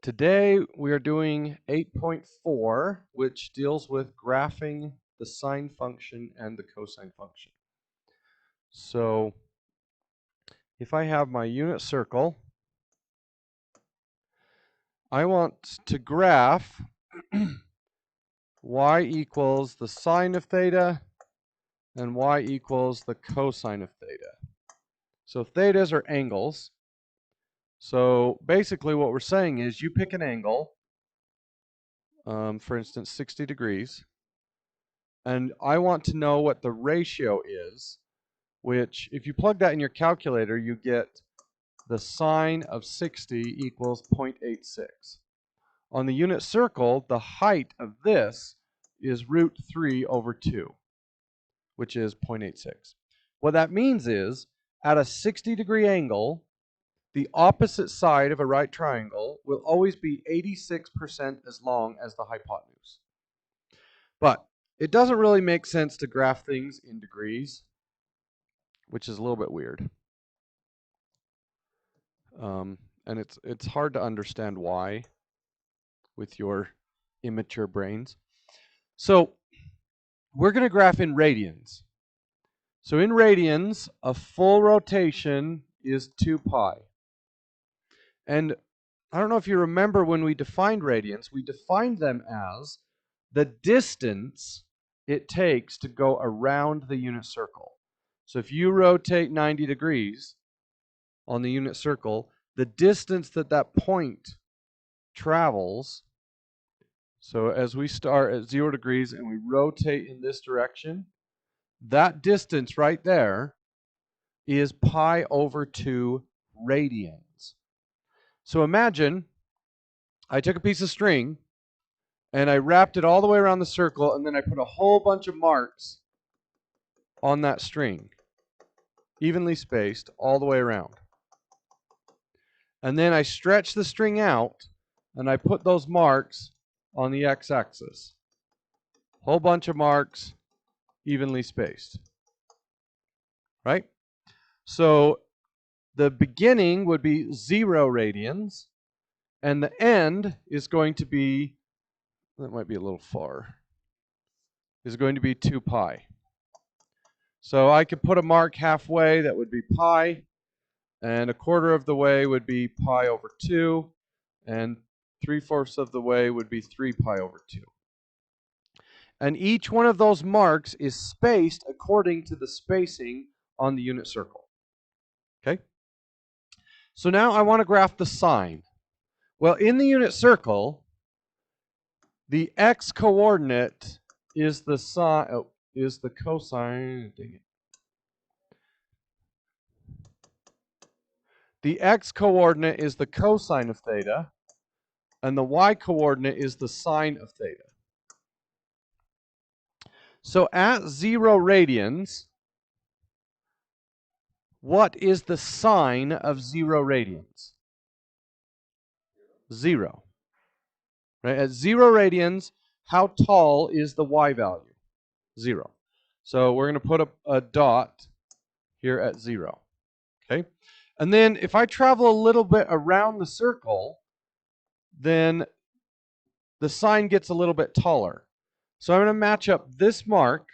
Today we are doing 8.4, which deals with graphing the sine function and the cosine function. So if I have my unit circle, I want to graph y equals the sine of theta and y equals the cosine of theta. So thetas are angles. So basically what we're saying is you pick an angle, for instance 60 degrees, and I want to know what the ratio is, which if you plug that in your calculator, you get the sine of 60 equals 0.86. On the unit circle, the height of this is root 3 over 2, which is 0.86. What that means is, at a 60-degree angle, the opposite side of a right triangle will always be 86% as long as the hypotenuse. But it doesn't really make sense to graph things in degrees, which is a little bit weird. And it's hard to understand why with your immature brains. So we're going to graph in radians. So in radians, a full rotation is 2 pi. And I don't know if you remember when we defined radians, we defined them as the distance it takes to go around the unit circle. So if you rotate 90 degrees on the unit circle, the distance that that point travels, so as we start at 0 degrees and we rotate in this direction, that distance right there is pi over 2 radians. So imagine I took a piece of string and I wrapped it all the way around the circle, and then I put a whole bunch of marks on that string, evenly spaced all the way around. And then I stretched the string out and I put those marks on the x-axis. Whole bunch of marks, evenly spaced. Right? So the beginning would be 0 radians, and the end is going to be, that might be a little far, is going to be 2 pi. So I could put a mark halfway, that would be pi, and a quarter of the way would be pi over 2, and 3/4 of the way would be 3 pi over 2. And each one of those marks is spaced according to the spacing on the unit circle. Okay? So now I want to graph the sine. Well, in the unit circle, the x-coordinate is the cosine. Dang it. The x-coordinate is the cosine of theta, and the y-coordinate is the sine of theta. So at 0 radians, what is the sine of 0 radians? 0. Right? At 0 radians, how tall is the y value? 0. So we're going to put a dot here at 0. Okay? And then if I travel a little bit around the circle, then the sine gets a little bit taller. So I'm going to match up this mark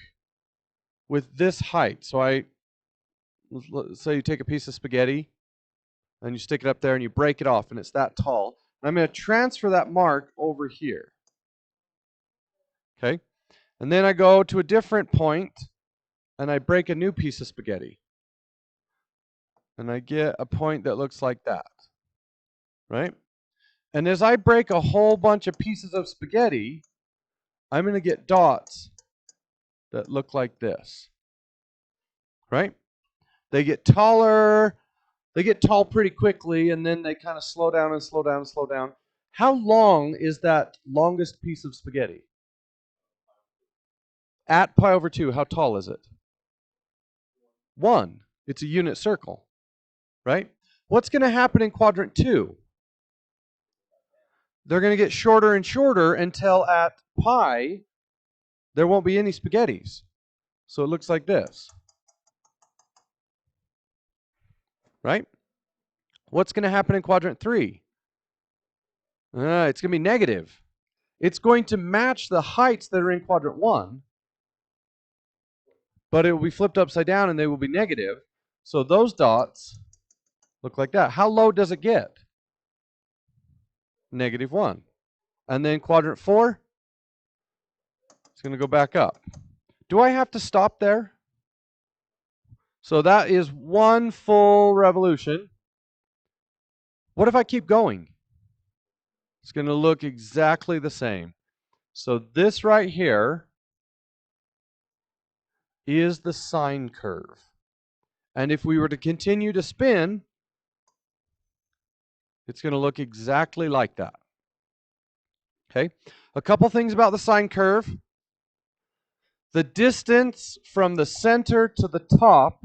with this height. So let's say you take a piece of spaghetti and you stick it up there and you break it off and it's that tall. And I'm going to transfer that mark over here. Okay? And then I go to a different point and I break a new piece of spaghetti. And I get a point that looks like that. Right? And as I break a whole bunch of pieces of spaghetti, I'm going to get dots that look like this. Right? They get taller, they get tall pretty quickly, and then they kind of slow down and slow down and slow down. How long is that longest piece of spaghetti? At pi over 2, how tall is it? 1. It's a unit circle, right? What's going to happen in quadrant 2? They're going to get shorter and shorter until at pi, there won't be any spaghettis. So it looks like this. Right? What's going to happen in quadrant 3? It's going to be negative. It's going to match the heights that are in quadrant 1, but it will be flipped upside down and they will be negative. So those dots look like that. How low does it get? -1. And then quadrant 4, it's going to go back up. Do I have to stop there? So that is one full revolution. What if I keep going? It's going to look exactly the same. So this right here is the sine curve. And if we were to continue to spin, it's going to look exactly like that. Okay, a couple things about the sine curve. The distance from the center to the top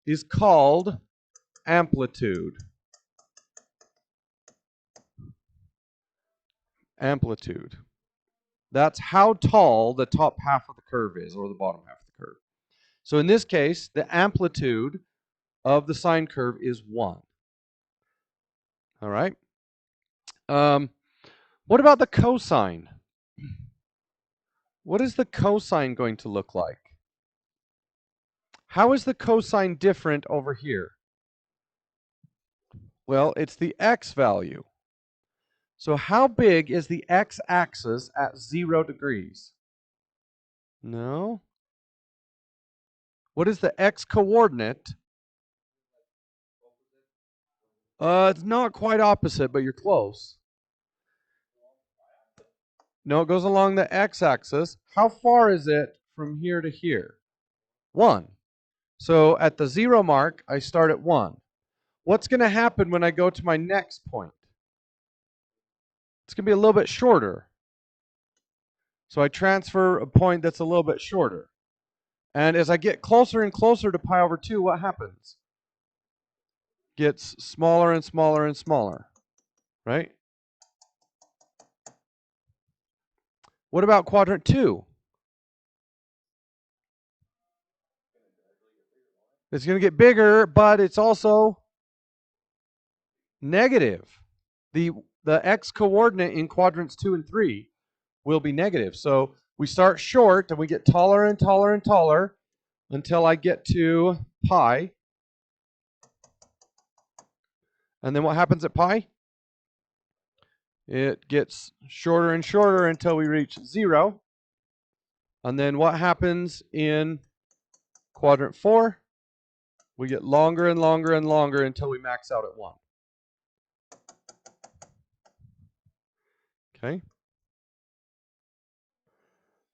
is called amplitude. Amplitude. That's how tall the top half of the curve is, or the bottom half of the curve. So in this case, the amplitude of the sine curve is 1. All right. What about the cosine? What is the cosine going to look like? How is the cosine different over here? Well, it's the x value. So how big is the x-axis at 0 degrees? No. What is the x-coordinate? It's not quite opposite, but you're close. No, it goes along the x-axis. How far is it from here to here? 1. So at the 0 mark, I start at 1. What's going to happen when I go to my next point? It's going to be a little bit shorter. So I transfer a point that's a little bit shorter. And as I get closer and closer to pi over 2, what happens? Gets smaller and smaller and smaller, right? What about quadrant 2? It's going to get bigger, but it's also negative. The x coordinate in quadrants 2 and 3 will be negative. So we start short and we get taller and taller and taller until I get to pi. And then what happens at pi? It gets shorter and shorter until we reach 0. And then what happens in quadrant 4? We get longer and longer and longer until we max out at 1. Okay.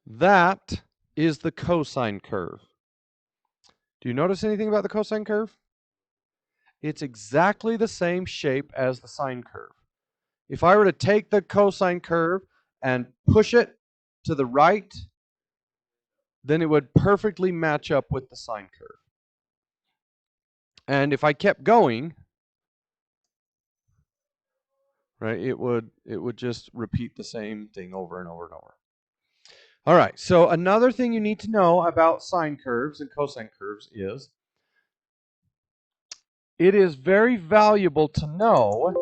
That is the cosine curve. Do you notice anything about the cosine curve? It's exactly the same shape as the sine curve. If I were to take the cosine curve and push it to the right, then it would perfectly match up with the sine curve. And if I kept going, right, it would just repeat the same thing over and over and over. All right, so another thing you need to know about sine curves and cosine curves is it is very valuable to know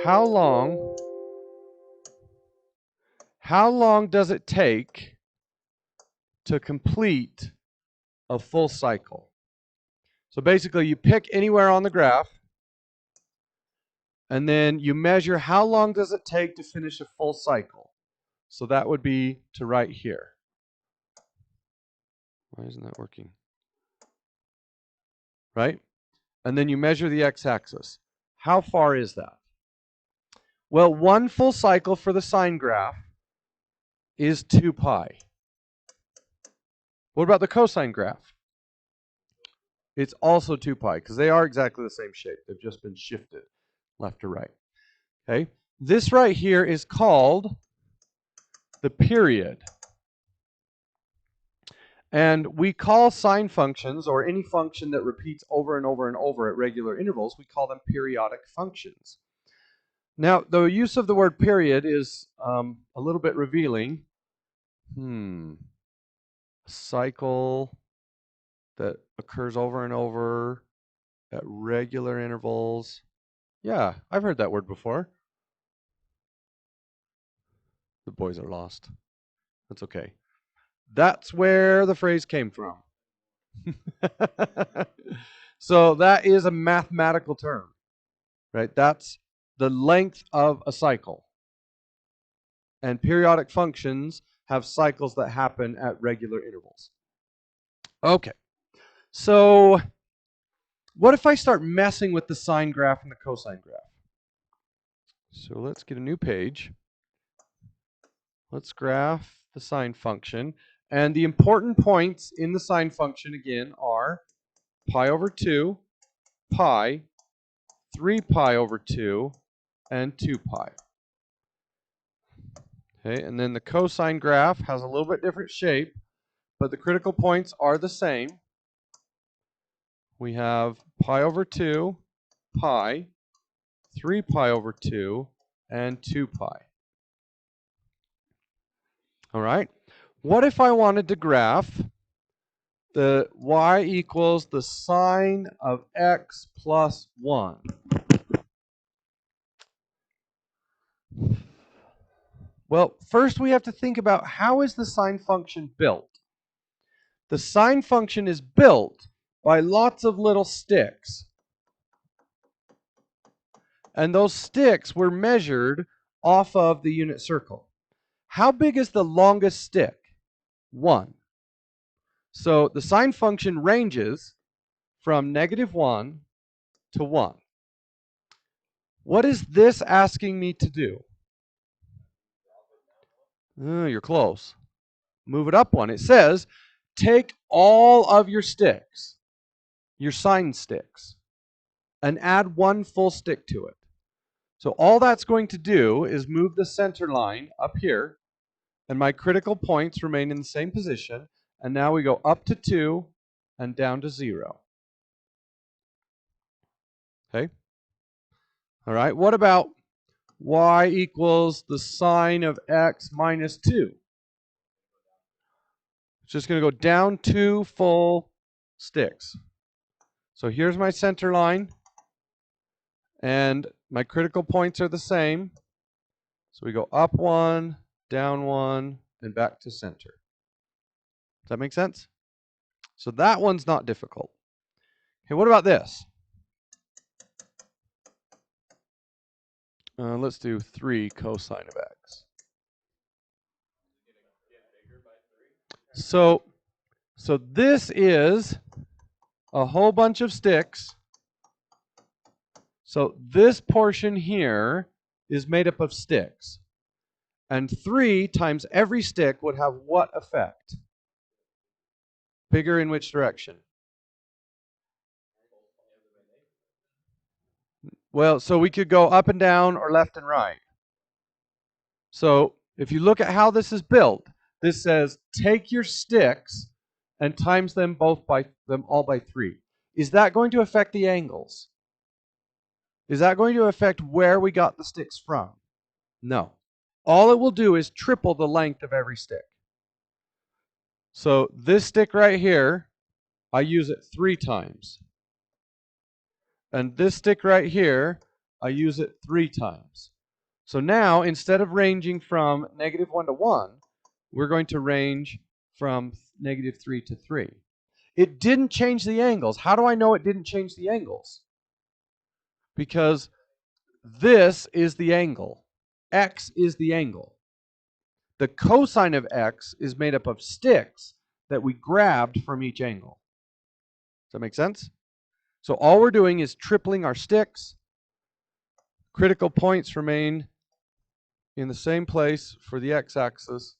how long does it take to complete a full cycle. So basically you pick anywhere on the graph and then you measure how long does it take to finish a full cycle. So that would be to right here. Why isn't that working? Right? And then you measure the x-axis. How far is that? Well, one full cycle for the sine graph is 2 pi. What about the cosine graph? It's also 2 pi because they are exactly the same shape. They've just been shifted left to right. Okay? This right here is called the period. And we call sine functions, or any function that repeats over and over and over at regular intervals, we call them periodic functions. Now, the use of the word period is a little bit revealing. Cycle that occurs over and over at regular intervals. Yeah, I've heard that word before. The boys are lost. That's okay. That's where the phrase came from. So that is a mathematical term, right? That's the length of a cycle. And periodic functions have cycles that happen at regular intervals. Okay. So what if I start messing with the sine graph and the cosine graph? So let's get a new page. Let's graph the sine function. And the important points in the sine function, again, are pi over 2, pi, 3 pi over 2, and 2 pi. Okay, and then the cosine graph has a little bit different shape, but the critical points are the same. We have pi over 2, pi, 3 pi over 2, and 2 pi. All right. What if I wanted to graph the y equals the sine of x plus 1? Well, first we have to think about how is the sine function built. The sine function is built by lots of little sticks. And those sticks were measured off of the unit circle. How big is the longest stick? 1. So the sine function ranges from -1 to 1. What is this asking me to do? You're close. Move it up 1. It says, take all of your sticks, your sine sticks, and add 1 full stick to it. So all that's going to do is move the center line up here, and my critical points remain in the same position, and now we go up to 2 and down to 0. Okay? All right, what about y equals the sine of x minus 2? It's just going to go down 2 full sticks. So here's my center line, and my critical points are the same. So we go up 1, down 1, and back to center. Does that make sense? So that one's not difficult. Okay, what about this? Let's do 3 cosine of x. So this is a whole bunch of sticks. So this portion here is made up of sticks. And 3 times every stick would have what effect? Bigger in which direction? Well, so we could go up and down or left and right. So if you look at how this is built, this says take your sticks and times them all by 3. Is that going to affect the angles? Is that going to affect where we got the sticks from? No. All it will do is triple the length of every stick. So this stick right here, I use it 3 times. And this stick right here, I use it 3 times. So now, instead of ranging from -1 to 1, we're going to range from -3 to 3. It didn't change the angles. How do I know it didn't change the angles? Because this is the angle. X is the angle. The cosine of x is made up of sticks that we grabbed from each angle. Does that make sense? So all we're doing is tripling our sticks. Critical points remain in the same place for the x-axis,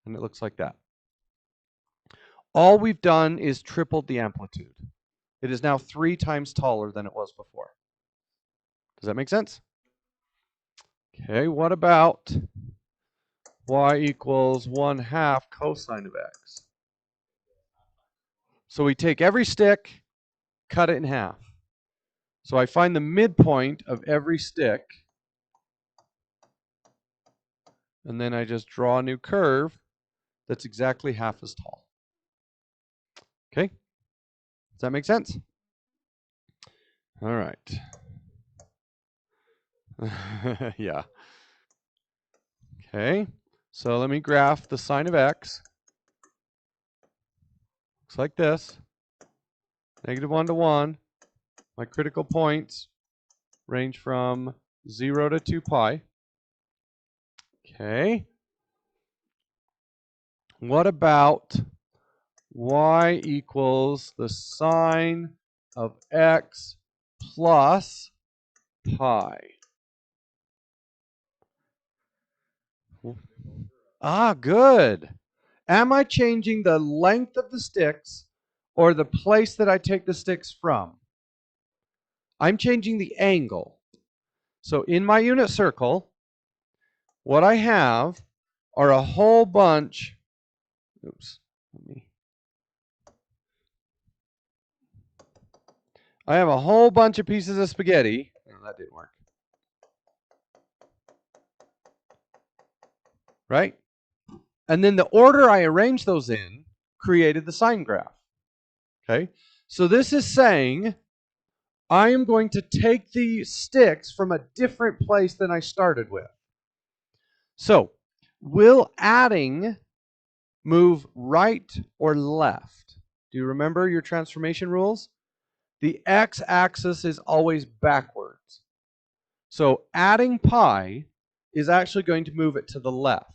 and it looks like that. All we've done is tripled the amplitude. It is now 3 times taller than it was before. Does that make sense? Okay, what about y equals 1/2 cosine of x? So we take every stick, cut it in half. So I find the midpoint of every stick, and then I just draw a new curve that's exactly half as tall. Okay? Does that make sense? All right. Yeah. Okay. So let me graph the sine of x. Looks like this. -1 to 1. My critical points range from 0 to 2 pi. Okay. What about y equals the sine of x plus pi? Ah, good. Am I changing the length of the sticks or the place that I take the sticks from? I'm changing the angle. So in my unit circle, what I have are a whole bunch. Oops. I have a whole bunch of pieces of spaghetti. Oh, that didn't work. Right? And then the order I arranged those in created the sine graph. Okay? So this is saying I am going to take the sticks from a different place than I started with. So, will adding move right or left? Do you remember your transformation rules? The x-axis is always backwards. So adding pi is actually going to move it to the left.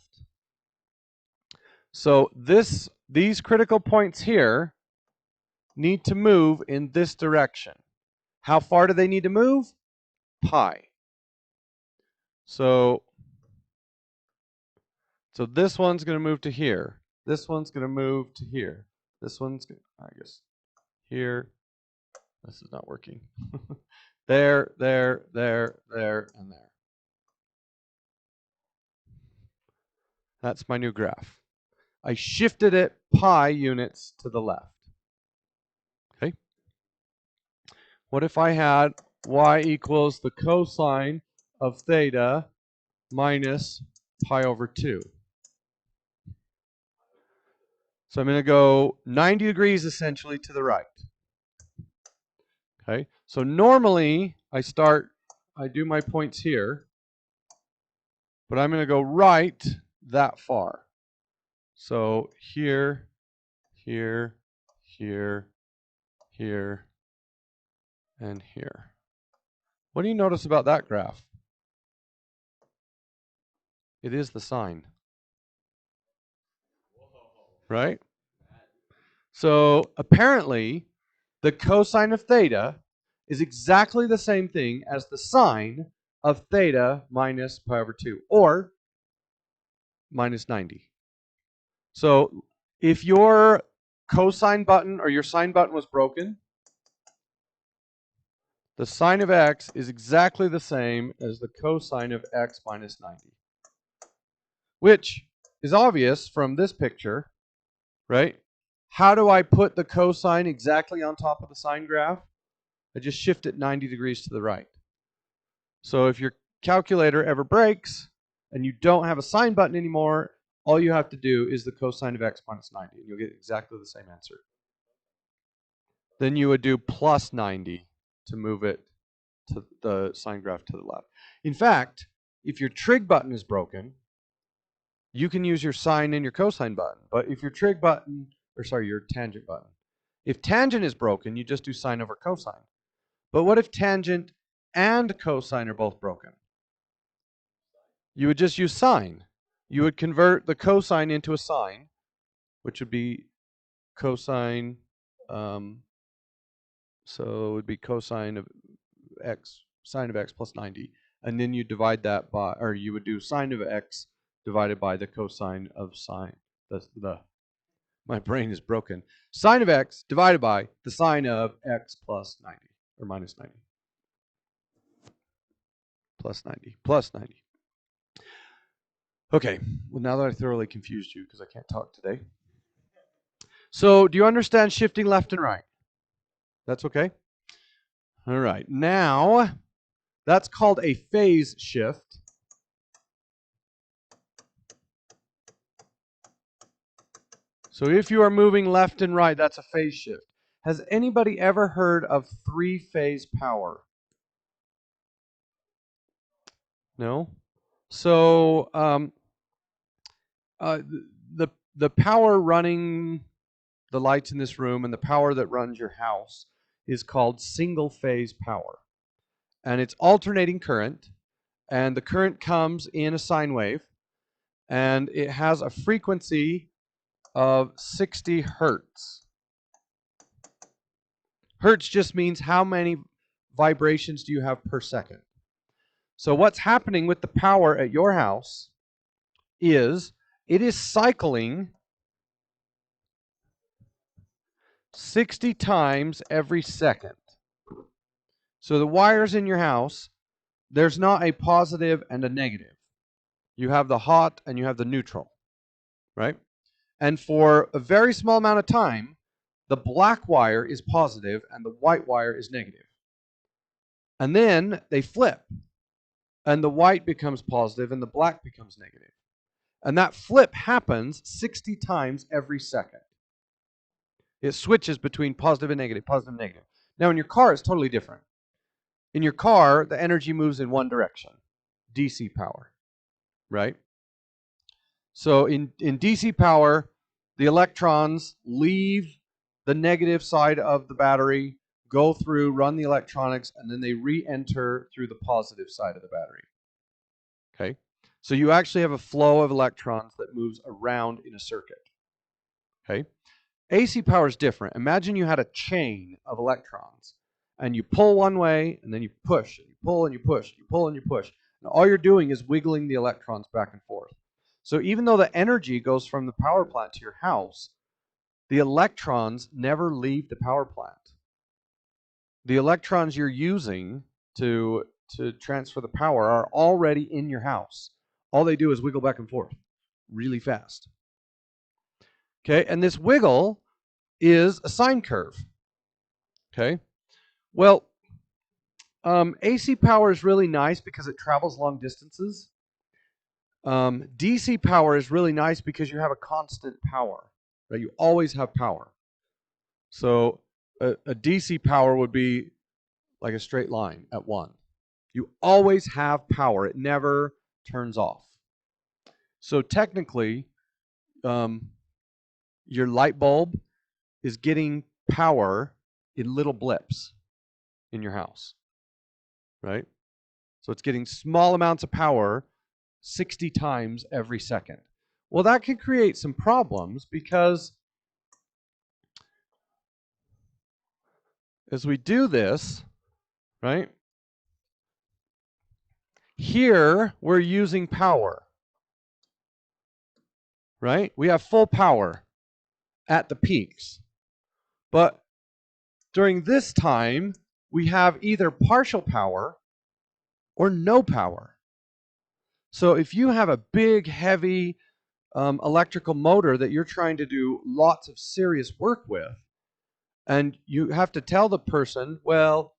So these critical points here need to move in this direction. How far do they need to move? Pi. So this one's going to move to here. This one's going to move to here. This one's, I guess, here. This is not working. There, there, there, there, and there. That's my new graph. I shifted it pi units to the left. Okay. What if I had y equals the cosine of theta minus pi over 2? So I'm going to go 90 degrees essentially to the right. Okay. So normally I do my points here, but I'm going to go right that far. So here, here, here, here, and here. What do you notice about that graph? It is the sine. Right? So apparently, the cosine of theta is exactly the same thing as the sine of theta minus pi over 2, or minus 90. So if your cosine button or your sine button was broken, the sine of x is exactly the same as the cosine of x minus 90. Which is obvious from this picture, right? How do I put the cosine exactly on top of the sine graph? I just shift it 90 degrees to the right. So if your calculator ever breaks and you don't have a sine button anymore, all you have to do is the cosine of x minus 90, and you'll get exactly the same answer. Then you would do plus 90 to move it to the sine graph to the left. In fact, if your trig button is broken, you can use your sine and your cosine button. But if your trig button, or sorry, your tangent button, if tangent is broken, you just do sine over cosine. But what if tangent and cosine are both broken? You would just use sine. You would convert the cosine into a sine, which would be cosine, so it would be cosine of x, sine of x plus 90. And then you divide that by, or you would do sine of x divided by the cosine of sine. My brain is broken. Sine of x divided by the sine of x plus 90, or minus 90. Plus 90, plus 90. Okay, well, now that I thoroughly confused you because I can't talk today. So, do you understand shifting left and right? That's okay? All right, now that's called a phase shift. So, if you are moving left and right, that's a phase shift. Has anybody ever heard of three-phase power? No? So, the power running the lights in this room and the power that runs your house is called single phase power. And it's alternating current, and the current comes in a sine wave, and it has a frequency of 60 hertz. Hertz just means how many vibrations do you have per second. So what's happening with the power at your house is it is cycling 60 times every second. So the wires in your house, there's not a positive and a negative. You have the hot and you have the neutral, right? And for a very small amount of time, the black wire is positive and the white wire is negative. And then they flip, and the white becomes positive and the black becomes negative. And that flip happens 60 times every second. It switches between positive and negative, positive and negative. Now in your car, it's totally different. In your car, the energy moves in one direction, DC power, right? So in DC power, the electrons leave the negative side of the battery, go through, run the electronics, and then they re-enter through the positive side of the battery. Okay? So you actually have a flow of electrons that moves around in a circuit. Okay? AC power is different. Imagine you had a chain of electrons, and you pull one way, and then you push, and you pull, and you push, you pull, and you push. And all you're doing is wiggling the electrons back and forth. So even though the energy goes from the power plant to your house, the electrons never leave the power plant. The electrons you're using to transfer the power are already in your house. All they do is wiggle back and forth really fast. Okay, and this wiggle is a sine curve. Okay, well, AC power is really nice because it travels long distances. DC power is really nice because you have a constant power, right? You always have power. So a DC power would be like a straight line at 1. You always have power. It never turns off. So technically, your light bulb is getting power in little blips in your house, right? So it's getting small amounts of power 60 times every second. Well, that can create some problems because as we do this, right, here we're using power, right? We have full power at the peaks. But during this time, we have either partial power or no power. So if you have a big, heavy electrical motor that you're trying to do lots of serious work with, and you have to tell the person, well,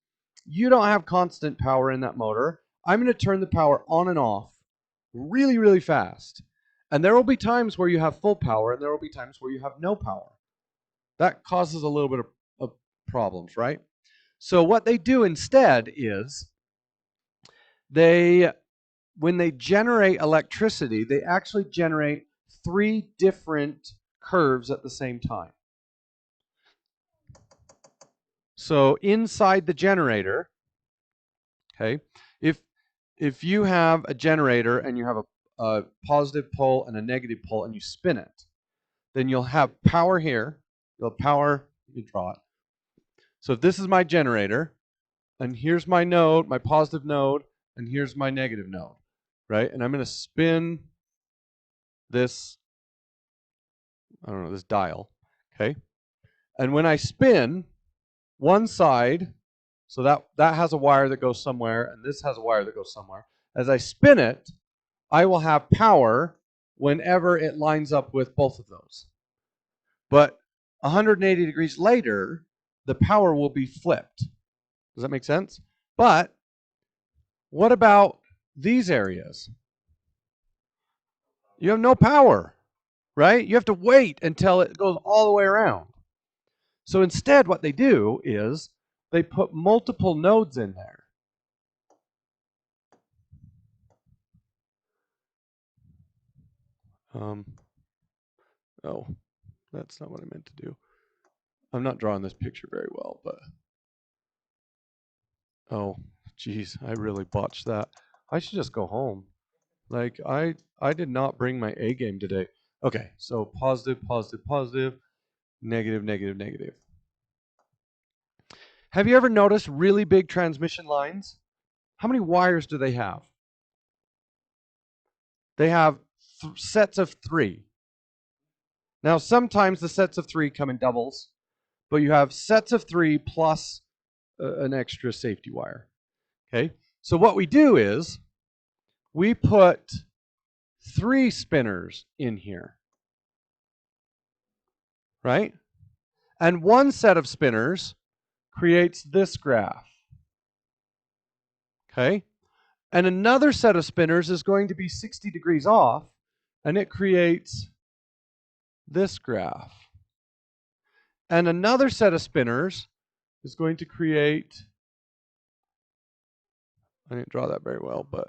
you don't have constant power in that motor. I'm going to turn the power on and off really, really fast. And there will be times where you have full power, and there will be times where you have no power. That causes a little bit of problems, right? So what they do instead is when they generate electricity, they actually generate 3 different curves at the same time. So inside the generator, okay, if you have a generator and you have a positive pole and a negative pole and you spin it, then you'll have power here. You'll have power, you draw it. So if this is my generator, and here's my node, my positive node, and here's my negative node, right? And I'm going to spin this, I don't know, this dial, okay? And when I spin one side, so that has a wire that goes somewhere, and this has a wire that goes somewhere. As I spin it, I will have power whenever it lines up with both of those. But 180 degrees later, the power will be flipped. Does that make sense? But what about these areas? You have no power, right? You have to wait until it goes all the way around. So instead, what they do is they put multiple nodes in there. Oh, that's not what I meant to do. I'm not drawing this picture very well, but oh, geez, I really botched that. I should just go home. Like I did not bring my A game today. Okay, so positive, positive, positive, negative, negative, negative. Have you ever noticed really big transmission lines? How many wires do they have? They have sets of 3. Now, sometimes the sets of 3 come in doubles, but you have sets of 3 plus an extra safety wire. Okay, so what we do is we put 3 spinners in here, right? And one set of spinners creates this graph. Okay, and another set of spinners is going to be 60 degrees off, and it creates this graph. And another set of spinners is going to create, I didn't draw that very well, but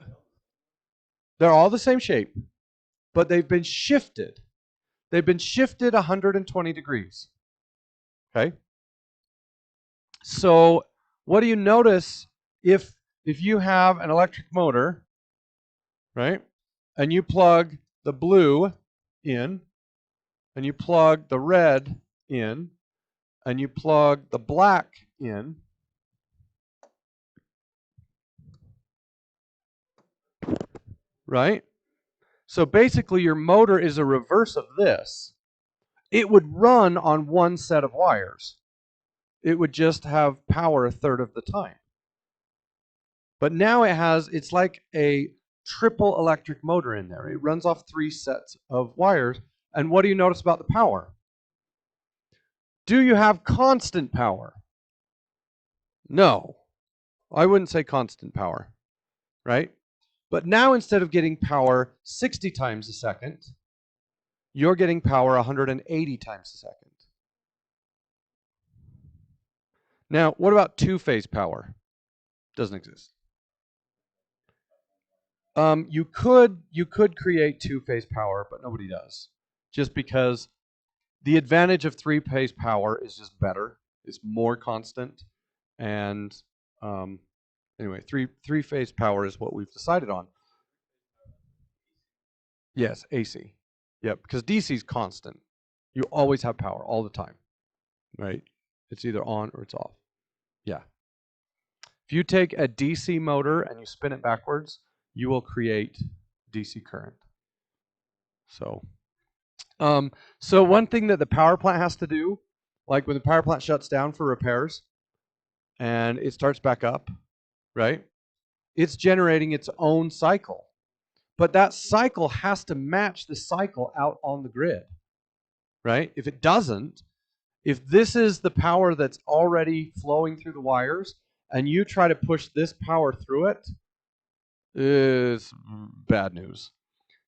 they're all the same shape, but they've been shifted. They've been shifted 120 degrees. Okay? So what do you notice if you have an electric motor, right? And you plug the blue in, and you plug the red in, and you plug the black in, right? So basically your motor is a reverse of this. It would run on one set of wires. It would just have power a third of the time. But now it's like a triple electric motor in there. It runs off 3 sets of wires. And what do you notice about the power? Do you have constant power? No. I wouldn't say constant power, right? But now instead of getting power 60 times a second, you're getting power 180 times a second. Now, what about two-phase power? Doesn't exist. You could create two-phase power, but nobody does. Just because the advantage of three-phase power is just better. It's more constant, and anyway, three-phase power is what we've decided on. Yes, AC. Yep, because DC is constant. You always have power all the time, right? It's either on or it's off. Yeah. If you take a DC motor and you spin it backwards, you will create DC current. So one thing that the power plant has to do, like when the power plant shuts down for repairs and it starts back up, right? It's generating its own cycle. But that cycle has to match the cycle out on the grid, right? If it doesn't, if this is the power that's already flowing through the wires and you try to push this power through it, it's bad news.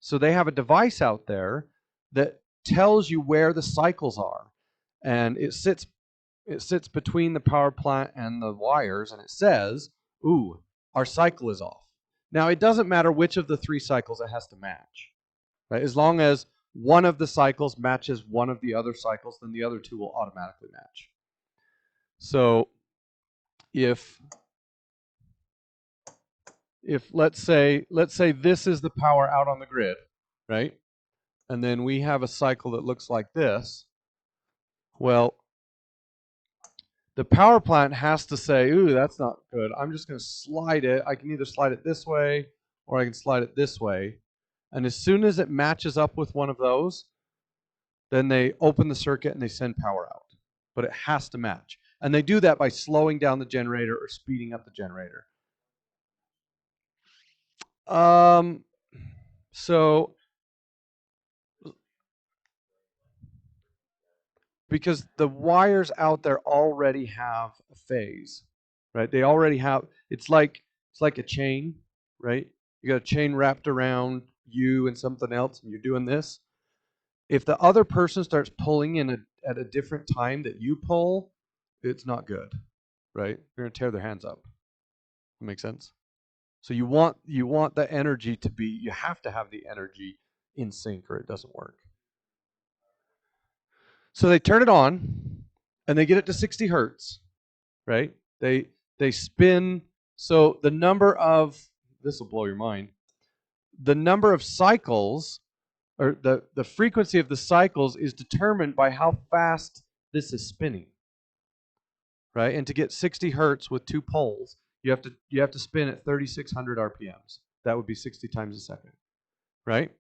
So they have a device out there that tells you where the cycles are, and it sits between the power plant and the wires, and it says, ooh, our cycle is off. Now, it doesn't matter which of the 3 cycles it has to match, right? As long as one of the cycles matches one of the other cycles, then the other 2 will automatically match. So if let's say this is the power out on the grid, right? And then we have a cycle that looks like this. Well, the power plant has to say, ooh, that's not good. I'm just going to slide it. I can either slide it this way or I can slide it this way. And as soon as it matches up with one of those, then they open the circuit and they send power out. But it has to match. And they do that by slowing down the generator or speeding up the generator. So because the wires out there already have a phase, right? They already have, it's like a chain, right? You got a chain wrapped around you and something else, and you're doing this. If the other person starts pulling in at a different time that you pull, it's not good, right? You're gonna tear their hands up. That makes sense? So you want the energy to be, you have to have the energy in sync or it doesn't work. So they turn it on, and they get it to 60 hertz, right? They spin. So the number of, this will blow your mind, the number of cycles, or the frequency of the cycles, is determined by how fast this is spinning, right? And to get 60 hertz with 2 poles, you have to spin at 3,600 RPMs. That would be 60 times a second, right?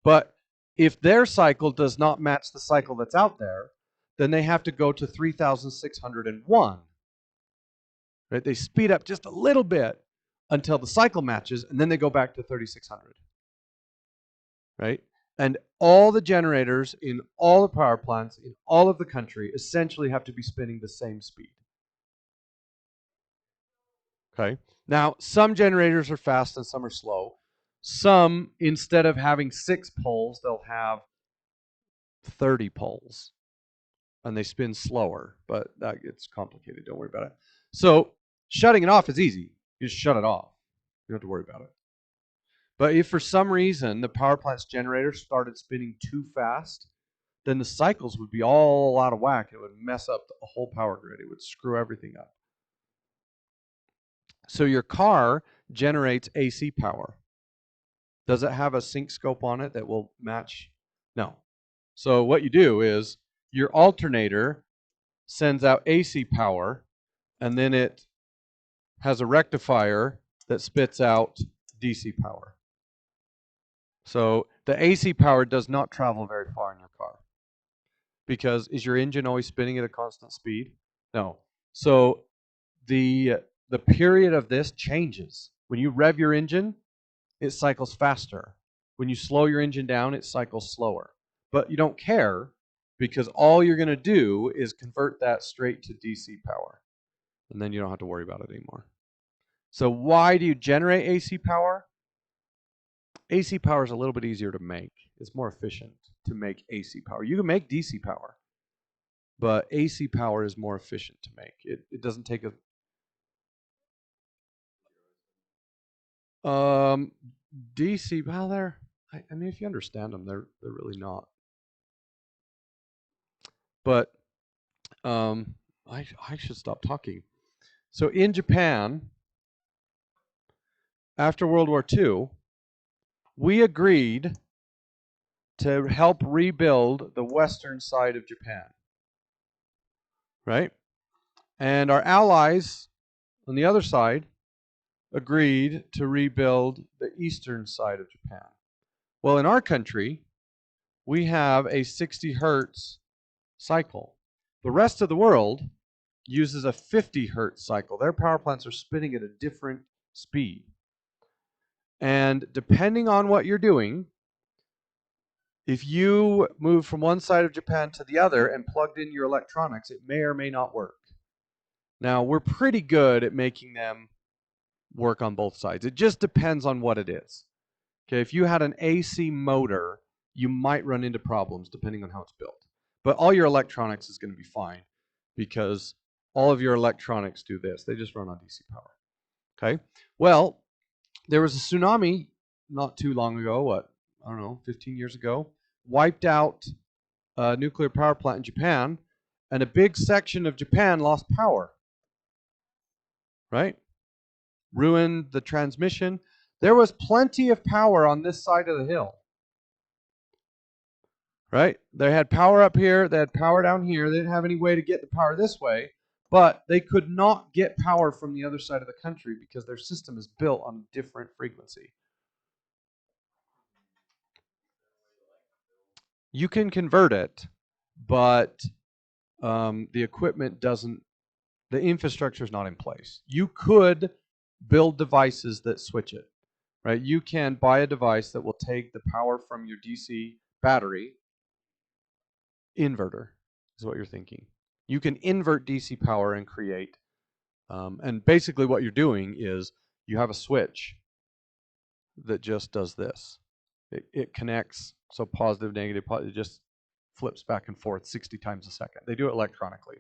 But if their cycle does not match the cycle that's out there, then they have to go to 3,601. Right? They speed up just a little bit until the cycle matches, and then they go back to 3,600. Right? And all the generators in all the power plants in all of the country essentially have to be spinning the same speed. Okay? Now, some generators are fast and some are slow. Some, instead of having 6 poles, they'll have 30 poles. And they spin slower, but that gets complicated. Don't worry about it. So shutting it off is easy. You just shut it off. You don't have to worry about it. But if for some reason the power plant's generator started spinning too fast, then the cycles would be all out of whack. It would mess up the whole power grid. It would screw everything up. So your car generates AC power. Does it have a sync scope on it that will match? No. So what you do is your alternator sends out AC power, and then it has a rectifier that spits out DC power. So the AC power does not travel very far in your car. Because is your engine always spinning at a constant speed? No. So the period of this changes. When you rev your engine, it cycles faster. When you slow your engine down, it cycles slower. But you don't care, because all you're going to do is convert that straight to DC power. And then you don't have to worry about it anymore. So why do you generate AC power? AC power is a little bit easier to make. It's more efficient to make AC power. You can make DC power, but AC power is more efficient to make. It doesn't take a DC. Well, I mean, if you understand them, they're really not. But I should stop talking. So in Japan, after World War II, we agreed to help rebuild the western side of Japan. Right? And our allies on the other side agreed to rebuild the eastern side of Japan. Well, in our country, we have a 60 hertz cycle. The rest of the world uses a 50 hertz cycle. Their power plants are spinning at a different speed. And depending on what you're doing, if you move from one side of Japan to the other and plugged in your electronics, it may or may not work. Now, we're pretty good at making them work on both sides. It just depends on what it is. Okay, if you had an AC motor, you might run into problems depending on how it's built. But all your electronics is going to be fine, because all of your electronics do this. They just run on DC power. Okay? Well, there was a tsunami not too long ago, 15 years ago, wiped out a nuclear power plant in Japan, and a big section of Japan lost power. Right? Ruined the transmission. There was plenty of power on this side of the hill. Right? They had power up here, they had power down here. They didn't have any way to get the power this way, but they could not get power from the other side of the country because their system is built on a different frequency. You can convert it, but the equipment doesn't, the infrastructure is not in place. You could build devices that switch it, right? You can buy a device that will take the power from your DC battery. Inverter is what you're thinking. You can invert DC power and create, and basically what you're doing is you have a switch that just does this. It connects, so positive, negative, it just flips back and forth 60 times a second. They do it electronically.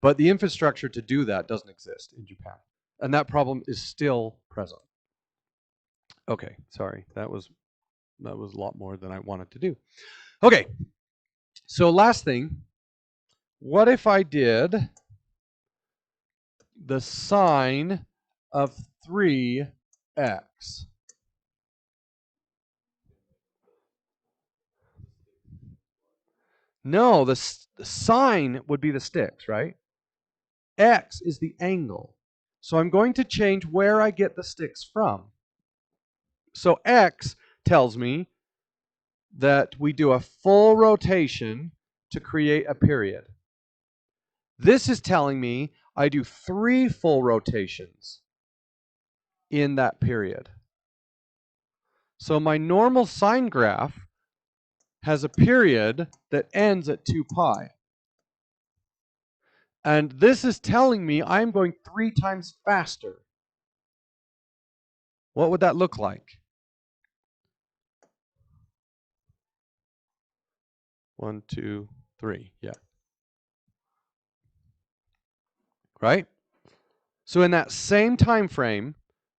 But the infrastructure to do that doesn't exist in Japan. And that problem is still present. Okay, sorry. That was a lot more than I wanted to do. Okay, so last thing what if I did the sine of 3x? No, the sine would be the sticks, right? X is the angle. So I'm going to change where I get the sticks from. So X tells me that we do a full rotation to create a period. This is telling me I do 3 full rotations in that period. So my normal sine graph has a period that ends at 2 pi. And this is telling me I'm going 3 times faster. What would that look like? 1, 2, 3. Yeah. Right? So in that same time frame,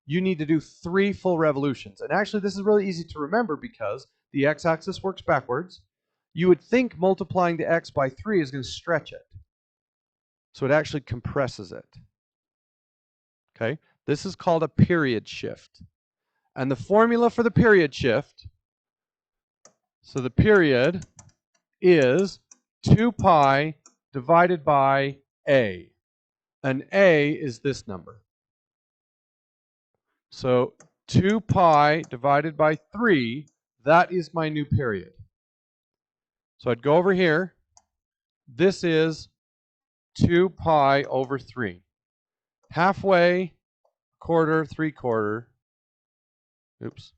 you need to do 3 full revolutions. And actually, this is really easy to remember because the x-axis works backwards. You would think multiplying the x by 3 is going to stretch it. So it actually compresses it. Okay? This is called a period shift. And the formula for the period shift, so the period is 2 pi divided by a. And a is this number. So 2 pi divided by 3, that is my new period. So I'd go over here. This is 2 pi over 3. Halfway, quarter, 3/4. Oops.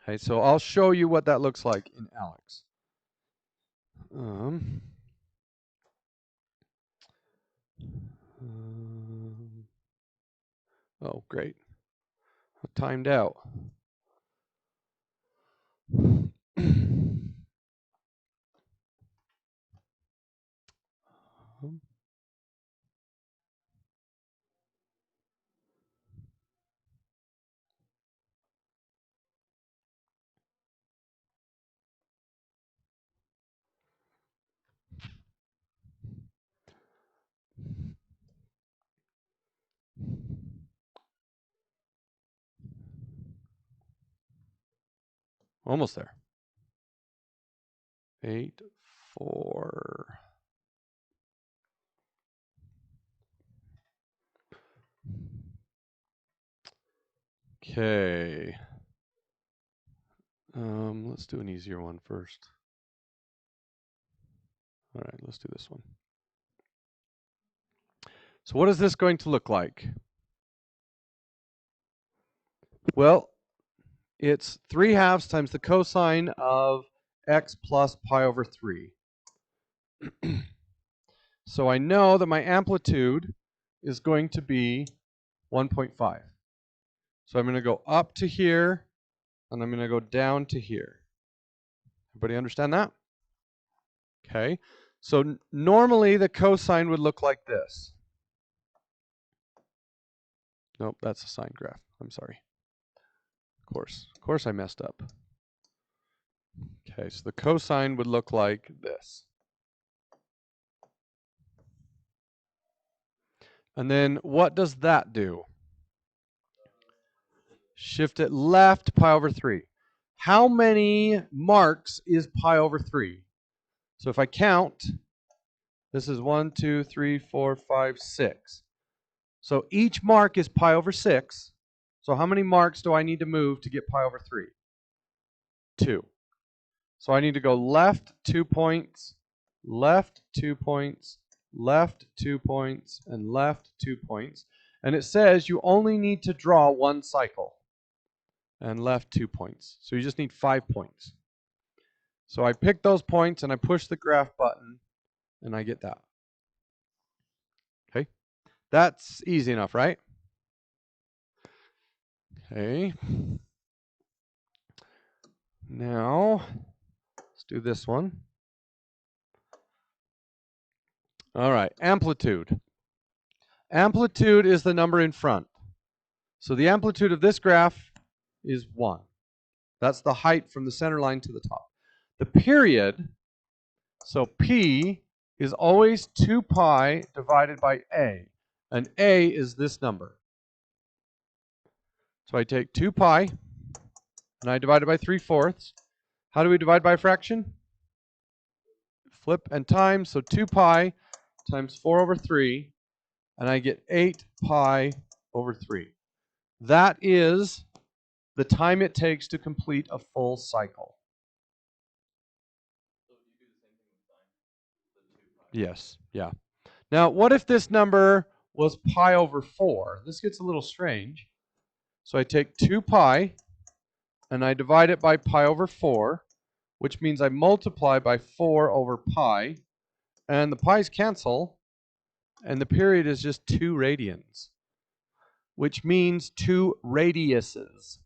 Okay, so I'll show you what that looks like in ALEKS. Oh, great. Timed out. Almost there. 8, 4. Okay. Let's do an easier one first. All right, let's do this one. So what is this going to look like? Well, it's 3/2 times the cosine of x plus pi over 3. So I know that my amplitude is going to be 1.5. So I'm going to go up to here, and I'm going to go down to here. Everybody understand that? Okay. So normally the cosine would look like this. Nope, that's a sine graph. I'm sorry. Of course I messed up. Okay, so the cosine would look like this. And then what does that do? Shift it left, pi over 3. How many marks is pi over 3? So if I count, this is 1, 2, 3, 4, 5, 6. So each mark is pi over 6. So how many marks do I need to move to get pi over 3? 2. So I need to go left 2 points, left 2 points, left 2 points, and left 2 points. And it says you only need to draw 1 cycle. And left 2 points. So you just need 5 points. So I pick those points and I push the graph button and I get that. Okay. That's easy enough, right? Okay. Now, let's do this one. All right, amplitude. Amplitude is the number in front. So the amplitude of this graph is 1. That's the height from the center line to the top. The period So P is always 2 pi divided by A. And A is this number. So I take 2 pi and I divide it by 3/4. How do we divide by a fraction? Flip and times. So 2 pi times 4/3. And I get 8 pi over 3. That is the time it takes to complete a full cycle. Yes, yeah. Now, what if this number was pi over 4? This gets a little strange. So I take 2 pi and I divide it by pi over 4, which means I multiply by 4 over pi, and the pi's cancel, and the period is just 2 radians, which means 2 radiuses.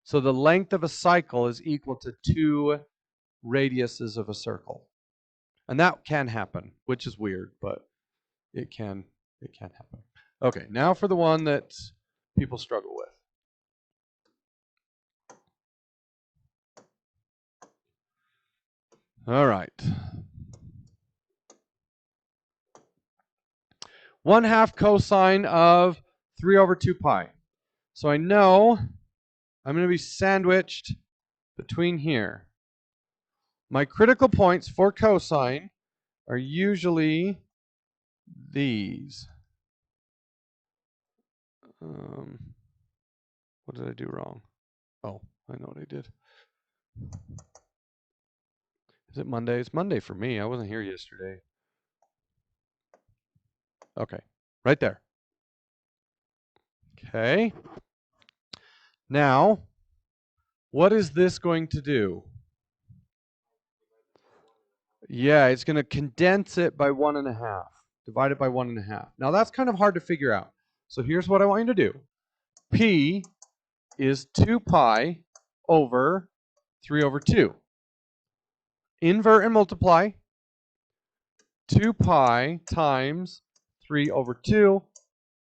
So the length of a cycle is equal to 2 radiuses of a circle. And that can happen, which is weird, but it can happen. Okay, now for the one that people struggle with. All right. 1/2 cosine of 3/2 pi. So I know I'm going to be sandwiched between here. My critical points for cosine are usually these. What did I do wrong? Oh, I know what I did. Is it Monday? It's Monday for me. I wasn't here yesterday. Okay, right there. Okay. Now, what is this going to do? Yeah, it's going to condense it by 1.5. Divide it by 1.5. Now, that's kind of hard to figure out. So here's what I want you to do. P is 2 pi over 3/2. Invert and multiply. 2 pi times 3/2.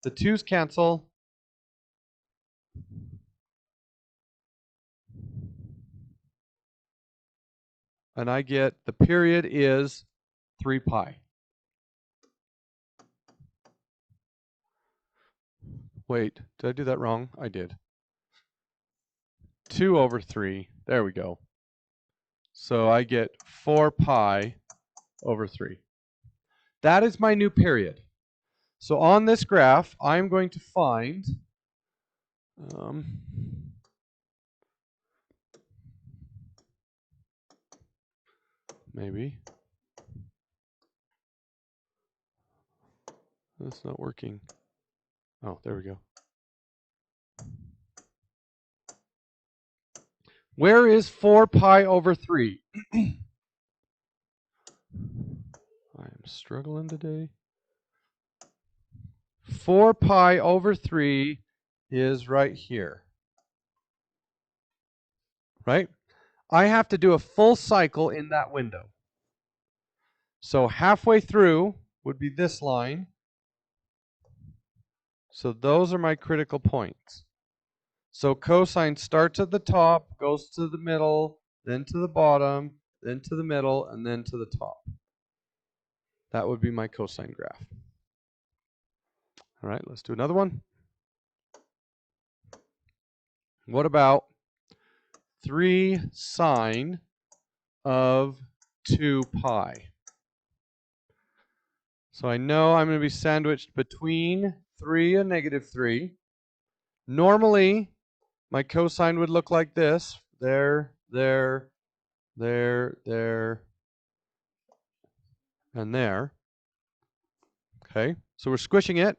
The 2's cancel. And I get the period is 3 pi. Wait, did I do that wrong? I did. 2/3. There we go. So I get 4 pi over 3. That is my new period. So on this graph, I'm going to find maybe that's not working. Oh, there we go. Where is 4 pi over 3? I am struggling today. 4 pi over 3 is right here. Right? I have to do a full cycle in that window. So halfway through would be this line. So those are my critical points. So cosine starts at the top, goes to the middle, then to the bottom, then to the middle, and then to the top. That would be my cosine graph. All right, let's do another one. What about 3 sine of 2 pi? So I know I'm going to be sandwiched between 3 and -3. Normally, my cosine would look like this. There, there, there, there, and there. Okay, so we're squishing it.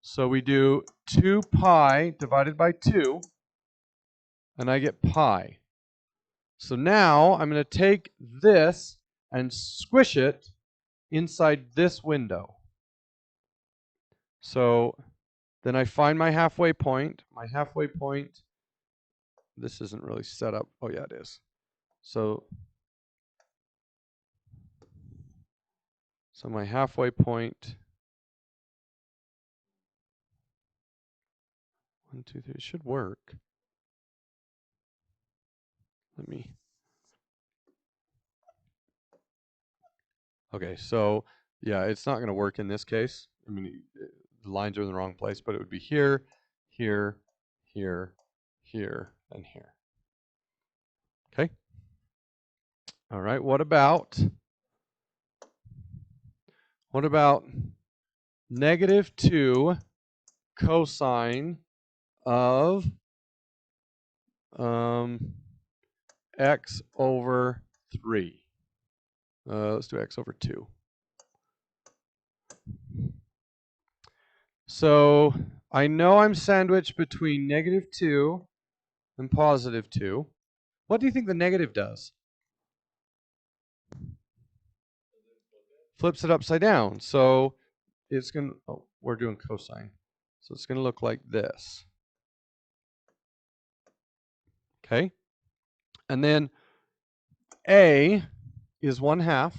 So we do 2 pi divided by 2, and I get pi. So now I'm going to take this and squish it inside this window. So then I find my halfway point. My halfway point, this isn't really set up. Oh yeah, it is. So my halfway point, 1, 2, 3, it should work. Let me Okay, so yeah, it's not going to work in this case. I mean, the lines are in the wrong place, but it would be here, here, here, here, and here. Okay. All right, what about -2 cosine of x over 3? Let's do x over 2. So I know I'm sandwiched between -2 and +2. What do you think the negative does? Flips it upside down. So it's going to, oh, we're doing cosine. So it's going to look like this. Okay. And then a is 1/2.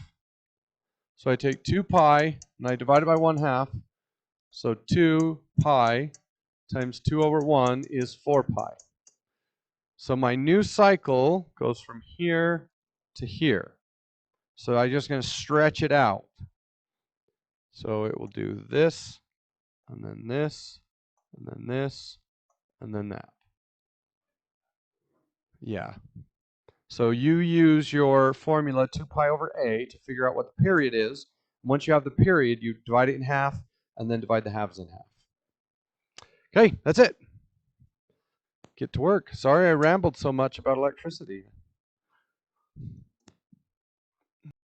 So I take 2 pi and I divide it by 1/2. So 2 pi times 2 over 1 is 4 pi. So my new cycle goes from here to here. So I'm just going to stretch it out. So it will do this, and then this, and then this, and then that. Yeah. So you use your formula 2 pi over a to figure out what the period is. Once you have the period, you divide it in half, and then divide the halves in half. Okay, that's it. Get to work. Sorry I rambled so much about electricity.